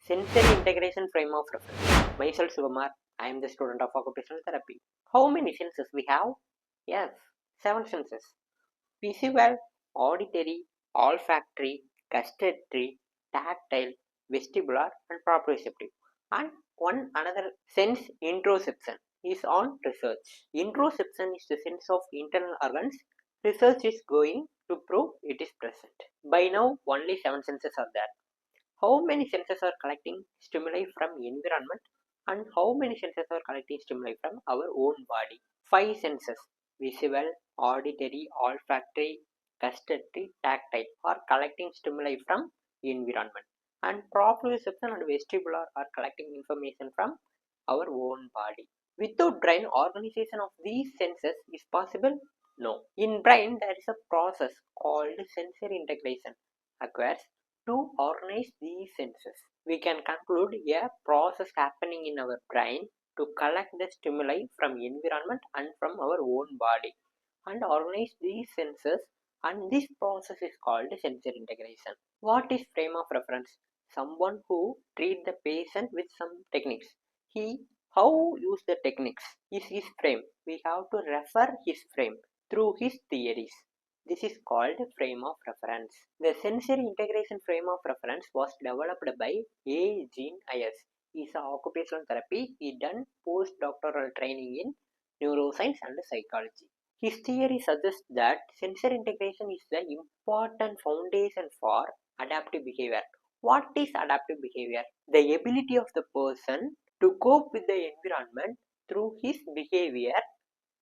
Sensory integration frame of reference. Myself Sukumiii, I am the student of occupational therapy. How many senses we have? Yes, 7 senses. Visual, auditory, olfactory, gustatory, tactile, vestibular and proprioceptive. And one another sense, interoception, is on research. Interoception is the sense of internal organs. Research is going to prove it is present. By now, only 7 senses are there. How many senses are collecting stimuli from environment and how many senses are collecting stimuli from our own body? 5 senses: visual, auditory, olfactory, gustatory, tactile are collecting stimuli from environment, and proprioception and vestibular are collecting information from our own body. Without brain, organization of these senses is possible? No. In brain, there is a process called sensory integration occurs to organize these senses. We can conclude a process happening in our brain to collect the stimuli from environment and from our own body and organize these senses, and this process is called sensory integration. What is frame of reference? Someone who treat the patient with some techniques. He how use the techniques is his frame. We have to refer his frame through his theories. This is called frame of reference. The sensory integration frame of reference was developed by A. Jean Ayers. He is an occupational therapy. He done postdoctoral training in neuroscience and psychology. His theory suggests that sensory integration is the important foundation for adaptive behavior. What is adaptive behavior? The ability of the person to cope with the environment through his behavior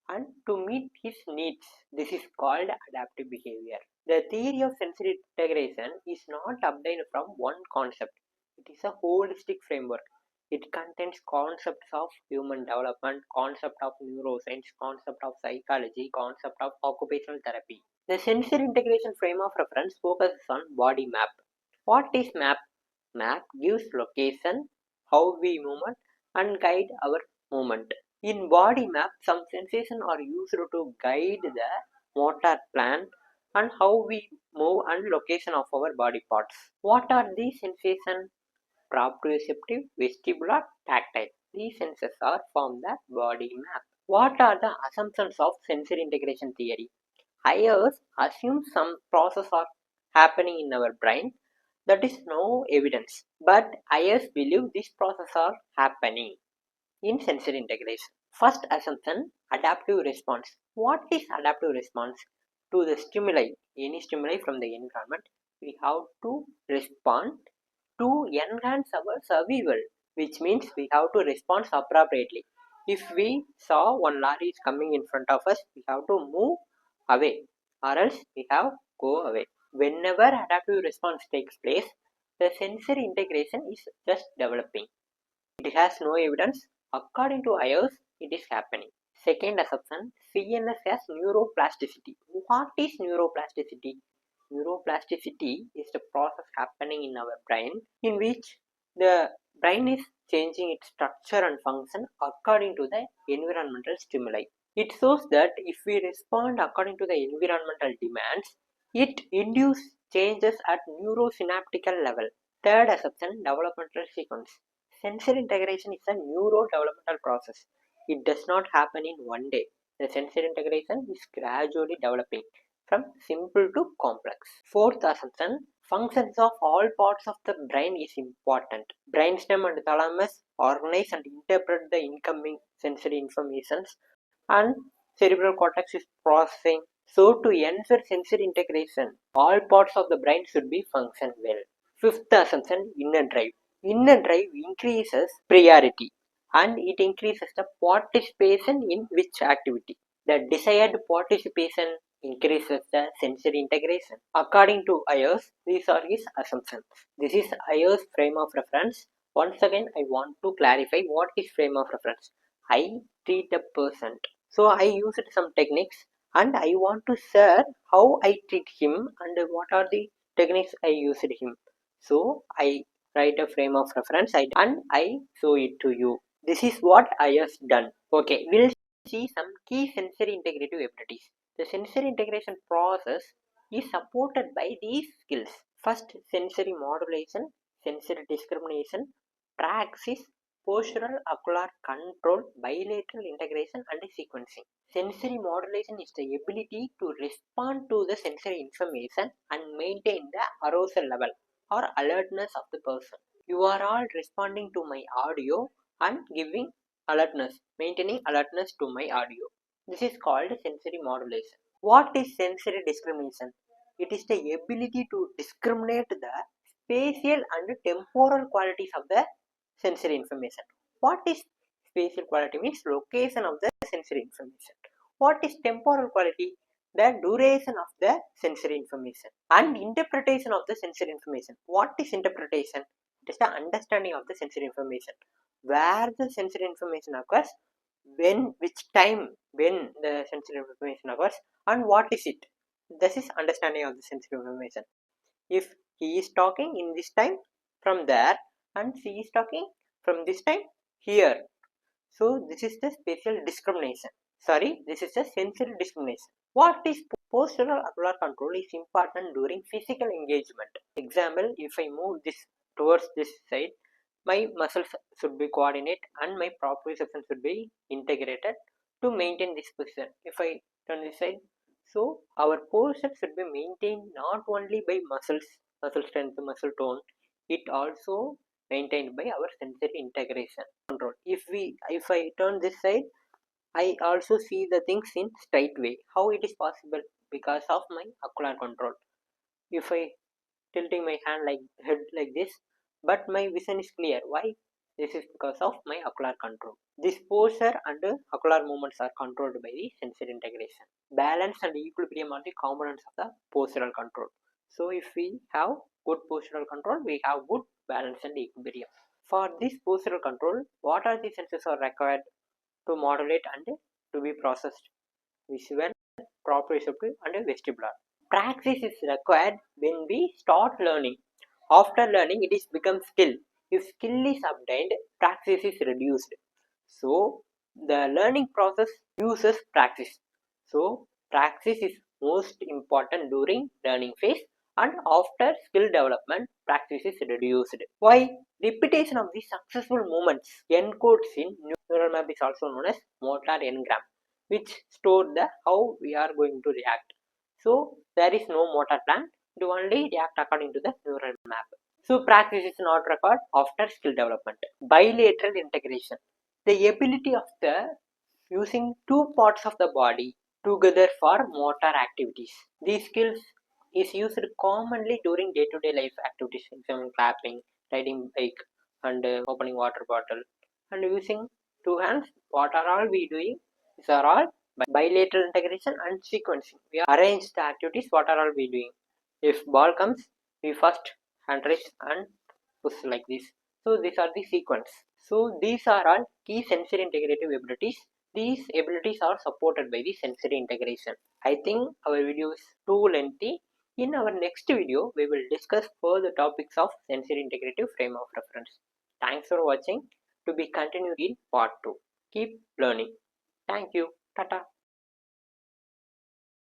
and to meet his needs. This is called adaptive behavior. The theory of sensory integration is not obtained from one concept. It is a holistic framework. It contains concepts of human development, concept of neuroscience, concept of psychology, concept of occupational therapy. The sensory integration frame of reference focuses on body map. What is map? Map gives location, how we move, and guide our movement. In body map, some sensations are used to guide the motor plan and how we move and location of our body parts. What are these sensations? Proprioceptive, vestibular, tactile. These senses are from the body map. What are the assumptions of sensory integration theory? Ayers assumes some process are happening in our brain. That is no evidence, but Ayers believe this process are happening in sensory integration. First assumption, adaptive response. What is adaptive response? To the stimuli, any stimuli from the environment, we have to respond to enhance our survival, which means we have to respond appropriately. If we saw one lorry is coming in front of us, we have to move away, or else we have go away. Whenever adaptive response takes place, the sensory integration is just developing. It has no evidence. According to Ayers, it is happening. Second assumption, CNS has neuroplasticity. What is neuroplasticity? Neuroplasticity is the process happening in our brain in which the brain is changing its structure and function according to the environmental stimuli. It shows that if we respond according to the environmental demands, it induces changes at neurosynaptical level. Third assumption, developmental sequence. Sensory integration is a neurodevelopmental process. It does not happen in one day. The sensory integration is gradually developing from simple to complex. Fourth assumption, functions of all parts of the brain is important. Brainstem and thalamus organize and interpret the incoming sensory informations, and cerebral cortex is processing. So to ensure sensory integration, all parts of the brain should be function well. Fifth assumption, inner drive. Inner drive increases priority and it increases the participation in which activity. The desired participation increases the sensory integration. According to Ayers, these are his assumptions. This is Ayers' frame of reference. Once again, I want to clarify what is frame of reference. I treat a person. So I used some techniques and I want to share how I treat him and what are the techniques I used him. So I write a frame of reference and I show it to you. This is what I have done. Okay, we'll see some key sensory integrative abilities. The sensory integration process is supported by these skills. First, sensory modulation, sensory discrimination, praxis, postural ocular control, bilateral integration, and sequencing. Sensory modulation is the ability to respond to the sensory information and maintain the arousal level or alertness of the person. You are all responding to my audio and giving alertness, maintaining alertness to my audio. This is called sensory modulation. What is sensory discrimination? It is the ability to discriminate the spatial and temporal qualities of the sensory information. What is spatial quality? Means location of the sensory information. What is temporal quality? The duration of the sensory information. And interpretation of the sensory information. What is interpretation? It is the understanding of the sensory information. Where the sensory information occurs, which time when the sensory information occurs, and what is it. This is understanding of the sensory information. If he is talking in this time from there and she is talking from this time here, so this is the spatial discrimination. This is the sensory discrimination. What is postural ocular control is important during physical engagement. Example, if I move this towards this side, my muscles should be coordinated and my proprioception should be integrated to maintain this position. If I turn this side, so our posture should be maintained not only by muscle strength, muscle tone, it also maintained by our sensory integration control. If I turn this side, I also see the things in straight way. How it is possible? Because of my ocular control. If I tilting my hand like head like this, but my vision is clear. Why? This is because of my ocular control. This posture and ocular movements are controlled by the sensory integration. Balance and equilibrium are the components of the postural control. So if we have good postural control, we have good balance and equilibrium. For this postural control, what are the senses are required to modulate and to be processed? Visual, proprioceptive, and vestibular. Praxis is required when we start learning. After learning, it is become skill. If skill is obtained, praxis is reduced. So, the learning process uses praxis. So, praxis is most important during learning phase, and after skill development, praxis is reduced. Why? Repetition of the successful movements encodes in neural map is also known as motor engram, which store the how we are going to react. So there is no motor plan, to only react according to the neural map. So practice is not required after skill development. Bilateral integration, the ability of the using two parts of the body together for motor activities. These skills is used commonly during day-to-day life activities, example clapping, riding bike, and opening water bottle, and using two hands. What are all we doing? These are all bilateral integration and sequencing. We arrange the activities. What are all we doing? If ball comes, we first hand raise and push like this. So these are the sequence. So these are all key sensory integrative abilities. These abilities are supported by the sensory integration. I think our video is too lengthy. In our next video, we will discuss further topics of sensory integrative frame of reference. Thanks for watching. To be continued in part 2. Keep learning. Thank you. Tata.